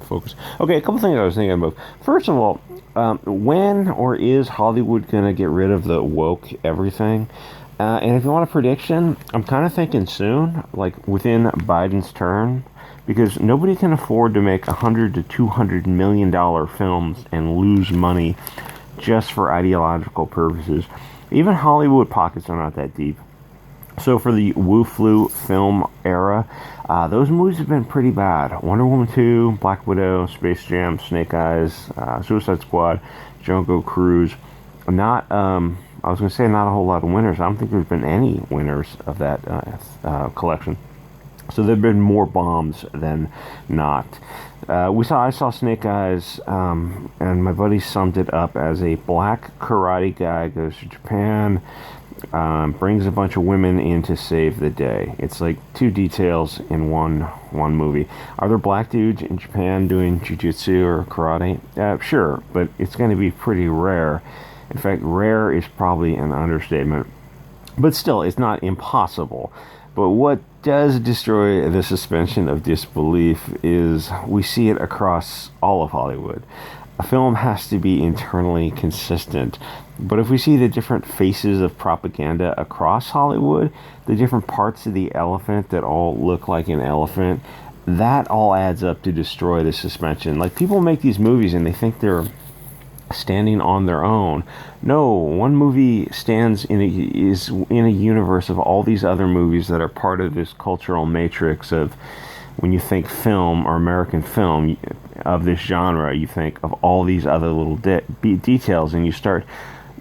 Focus. Okay, a couple things I was thinking about. First of all, when or is Hollywood going to get rid of the woke everything? And if you want a prediction, I'm kind of thinking soon, like within Biden's term, because nobody can afford to make $100 to $200 million films and lose money just for ideological purposes. Even Hollywood pockets are not that deep. So for the Wu Flu film era, those movies have been pretty bad. Wonder Woman 2, Black Widow, Space Jam, Snake Eyes, Suicide Squad, Jungle Cruise. Not, I was going to say not a whole lot of winners. I don't think there's been any winners of that collection. So there've been more bombs than not. I saw Snake Eyes, and my buddy summed it up as a black karate guy goes to Japan, brings a bunch of women in to save the day. It's like two details in one movie. Are there black dudes in Japan doing jiu-jitsu or karate? Sure, but it's going to be pretty rare. In fact, rare is probably an understatement. But still, it's not impossible. But what does destroy the suspension of disbelief is we see it across all of Hollywood. A film has to be internally consistent. But if we see the different faces of propaganda across Hollywood, the different parts of the elephant that all look like an elephant, that all adds up to destroy the suspension. Like, people make these movies and they think they're standing on their own. No, one movie is in a universe of all these other movies that are part of this cultural matrix of, when you think film or American film of this genre, you think of all these other little details, and you start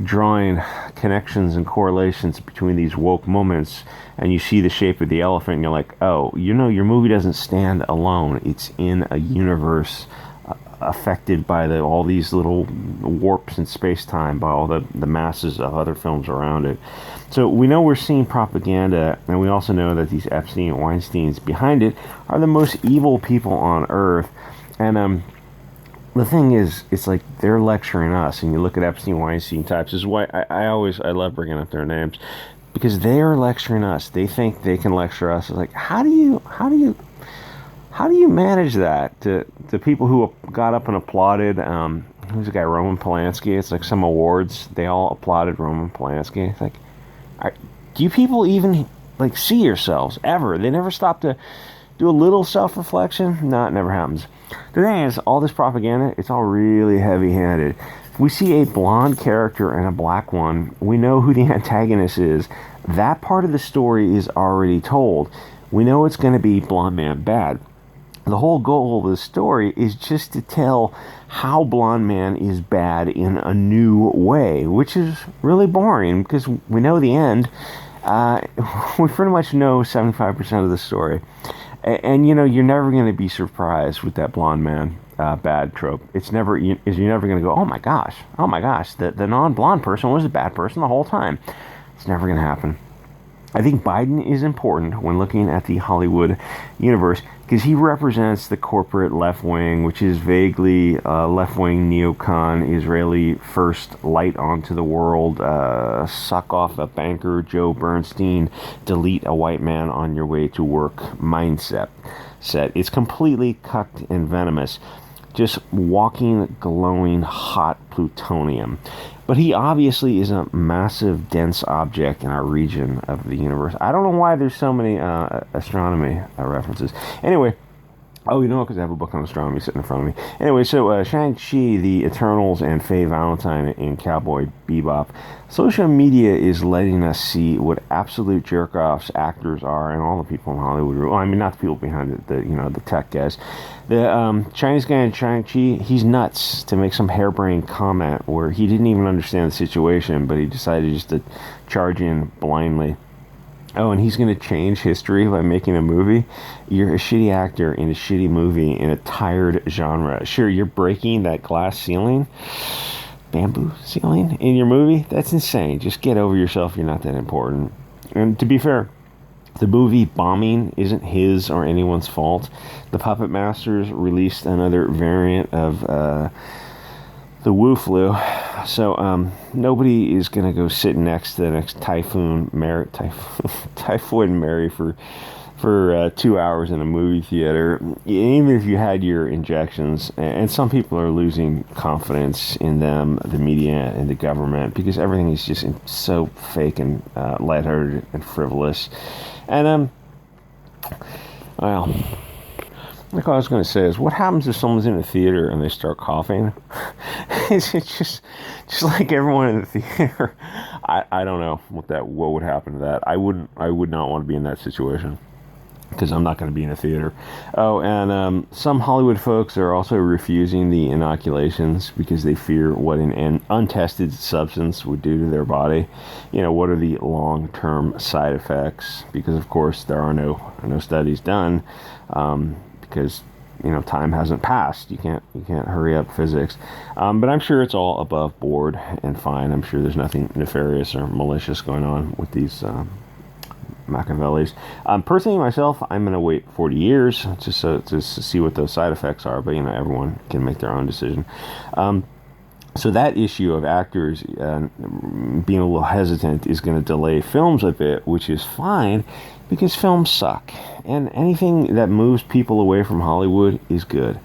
drawing connections and correlations between these woke moments, and you see the shape of the elephant, and you're like, oh, your movie doesn't stand alone. It's in a universe affected by all these little warps in space-time, by all the masses of other films around it. So we know we're seeing propaganda, and we also know that these Epstein and Weinsteins behind it are the most evil people on earth. And the thing is, it's like they're lecturing us, and you look at Epstein, Weinstein types. This is why I love bringing up their names, because they are lecturing us. They think they can lecture us. It's like, how do you manage that? To people who got up and applauded, who's the guy, Roman Polanski? It's like some awards, they all applauded Roman Polanski. It's like, do you people even like see yourselves ever? They never stop to do a little self-reflection? No, it never happens. The thing is, all this propaganda, it's all really heavy-handed. If we see a blonde character and a black one, we know who the antagonist is. That part of the story is already told. We know it's going to be blonde man bad. The whole goal of the story is just to tell how blonde man is bad in a new way, which is really boring because we know the end. We pretty much know 75% of the story. And you're never going to be surprised with that blonde man bad trope. You're never going to go, oh my gosh, the non-blonde person was a bad person the whole time. It's never going to happen. I think Biden is important when looking at the Hollywood universe because he represents the corporate left wing, which is vaguely left-wing neocon, Israeli first light onto the world, suck off a banker, Joe Bernstein, delete a white man on your way to work mindset. It's completely cucked and venomous. Just walking, glowing, hot plutonium. But he obviously is a massive, dense object in our region of the universe. I don't know why there's so many astronomy references. Anyway, because I have a book on astronomy sitting in front of me. Anyway, so Shang-Chi, the Eternals, and Faye Valentine in Cowboy Bebop. Social media is letting us see what absolute jerk-offs actors are, and all the people in Hollywood. Well, I mean, not the people behind it, the tech guys. The Chinese guy in Shang-Chi, he's nuts to make some harebrained comment where he didn't even understand the situation, but he decided just to charge in blindly. Oh, and he's going to change history by making a movie? You're a shitty actor in a shitty movie in a tired genre. Sure, you're breaking that glass ceiling, bamboo ceiling in your movie? That's insane. Just get over yourself. You're not that important. And to be fair, the movie bombing isn't his or anyone's fault. The Puppet Masters released another variant of the Wu Flu. So nobody is going to go sit next to the next Typhoid Mary for for 2 hours in a movie theater, even if you had your injections. And some people are losing confidence in them, the media, and the government, because everything is just so fake and lighthearted and frivolous. And well, like I was going to say is, what happens if someone's in a theater and they start coughing? It's just like everyone in the theater. I don't know what would happen to that. I would not want to be in that situation, because I'm not going to be in a theater. Oh, and some Hollywood folks are also refusing the inoculations because they fear what an untested substance would do to their body. What are the long-term side effects? Because, of course, there are no studies done, because time hasn't passed. You can't hurry up physics. But I'm sure it's all above board and fine. I'm sure there's nothing nefarious or malicious going on with these Machiavellis. Personally, myself, I'm going to wait 40 years just to see what those side effects are. But everyone can make their own decision. So that issue of actors being a little hesitant is going to delay films a bit, which is fine, because films suck. And anything that moves people away from Hollywood is good,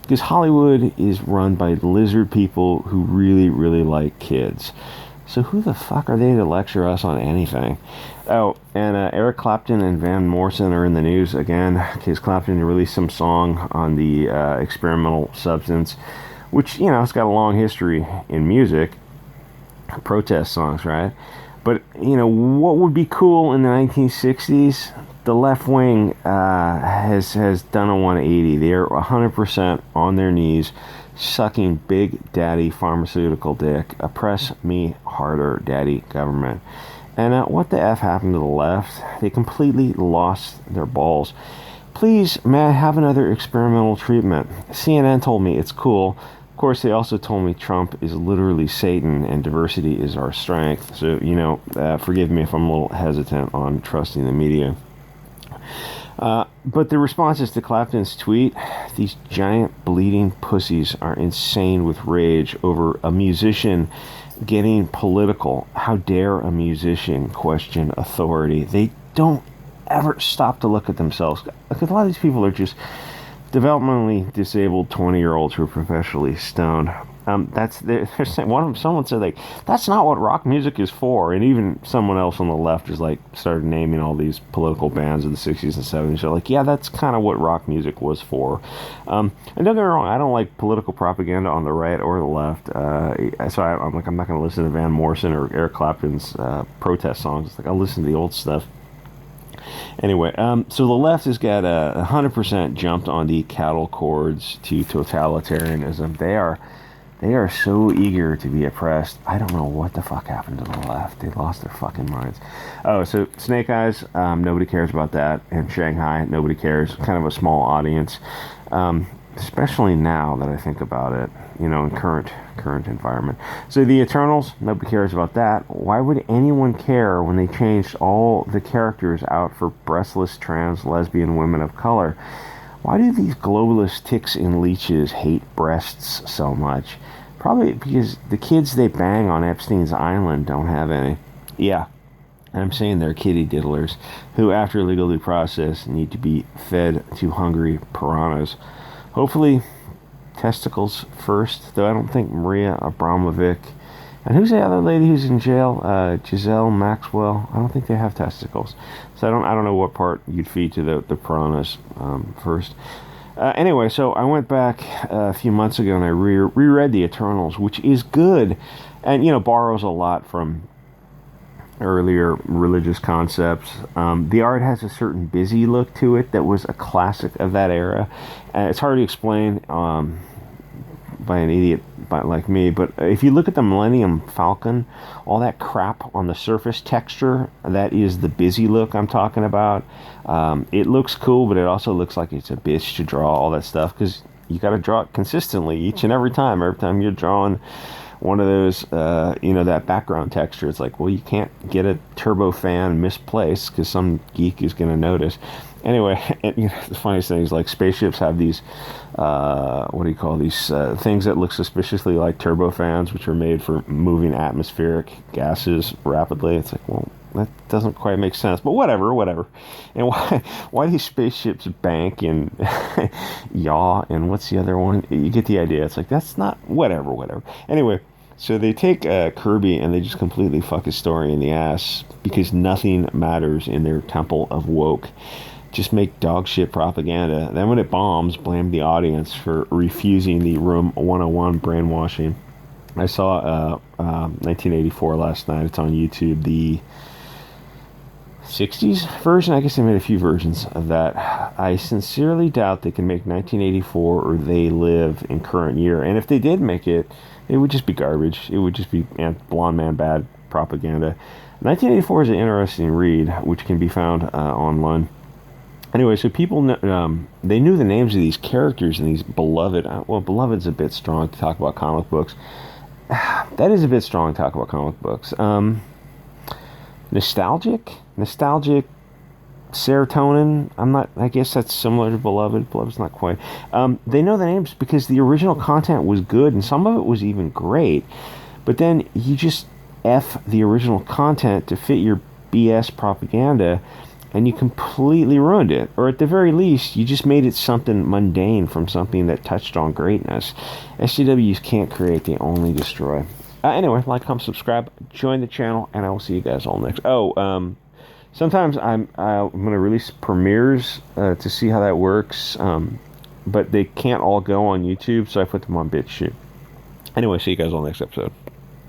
because Hollywood is run by lizard people who really, really like kids. So who the fuck are they to lecture us on anything? Oh, and Eric Clapton and Van Morrison are in the news again, because Clapton released some song on the experimental substance, which, it's got a long history in music, protest songs, right? But, what would be cool in the 1960s? The left wing has done a 180. They're 100% on their knees, sucking big daddy pharmaceutical dick. Oppress me harder, daddy government. And what the F happened to the left? They completely lost their balls. Please, may I have another experimental treatment? CNN told me it's cool. Of course, they also told me Trump is literally Satan and diversity is our strength. So, forgive me if I'm a little hesitant on trusting the media. But the responses to Clapton's tweet, these giant bleeding pussies are insane with rage over a musician getting political. How dare a musician question authority? They don't ever stop to look at themselves. Because a lot of these people are just developmentally disabled 20-year-olds who are professionally stoned. Someone said, that's not what rock music is for. And even someone else on the left just started naming all these political bands of the 60s and 70s. They're yeah, that's kind of what rock music was for. And don't get me wrong, I don't like political propaganda on the right or the left. So I'm not going to listen to Van Morrison or Eric Clapton's protest songs. I'll listen to the old stuff. Anyway, so the left has got 100% jumped on the cattle cords to totalitarianism. They are so eager to be oppressed. I don't know what the fuck happened to the left. They lost their fucking minds. Oh, so Snake Eyes, nobody cares about that. And Shanghai, nobody cares. Kind of a small audience. Especially now that I think about it, in current environment. So the Eternals, nobody cares about that. Why would anyone care when they changed all the characters out for breastless trans lesbian women of color? Why do these globalist ticks and leeches hate breasts so much? Probably because the kids they bang on Epstein's Island don't have any. Yeah, and I'm saying they're kitty diddlers who, after legal due process, need to be fed to hungry piranhas. Hopefully, testicles first, though I don't think Maria Abramovic, and who's the other lady who's in jail? Giselle Maxwell. I don't think they have testicles. So I don't know what part you'd feed to the piranhas first. Anyway, so I went back a few months ago and I reread The Eternals, which is good, and borrows a lot from earlier religious concepts. The art has a certain busy look to it that was a classic of that era. It's hard to explain by an idiot like me, but if you look at the Millennium Falcon, all that crap on the surface texture, that is the busy look I'm talking about. It looks cool, but it also looks like it's a bitch to draw all that stuff, because you got to draw it consistently each and every time you're drawing one of those, that background texture. It's well, you can't get a turbofan misplaced because some geek is going to notice. Anyway, the funniest thing is spaceships have these, things that look suspiciously like turbofans, which are made for moving atmospheric gases rapidly. It's well, That doesn't quite make sense, but whatever. And why these spaceships bank and yaw and what's the other one? You get the idea. It's like that's not whatever. Anyway, so they take Kirby and they just completely fuck his story in the ass because nothing matters in their temple of woke. Just make dog shit propaganda. Then when it bombs, blame the audience for refusing the Room 101 brainwashing. I saw 1984 last night. It's on YouTube. The 60s version. I guess they made a few versions of that. I sincerely doubt they can make 1984 or They Live in current year. And if they did make it, it would just be garbage. It would just be blonde man bad propaganda. 1984 is an interesting read, which can be found online. Anyway, so people, they knew the names of these characters and these beloved. Well, beloved's a bit strong to talk about comic books. That is a bit strong to talk about comic books. Nostalgic serotonin. I guess that's similar to beloved. Beloved's not quite. They know the names because the original content was good and some of it was even great. But then you just F the original content to fit your BS propaganda and you completely ruined it. Or at the very least, you just made it something mundane from something that touched on greatness. SJWs can't create, they only destroy. Anyway, like, comment, subscribe, join the channel, and I will see you guys all next. Sometimes I'm going to release premieres to see how that works, but they can't all go on YouTube, so I put them on BitChute. Anyway, see you guys all next episode.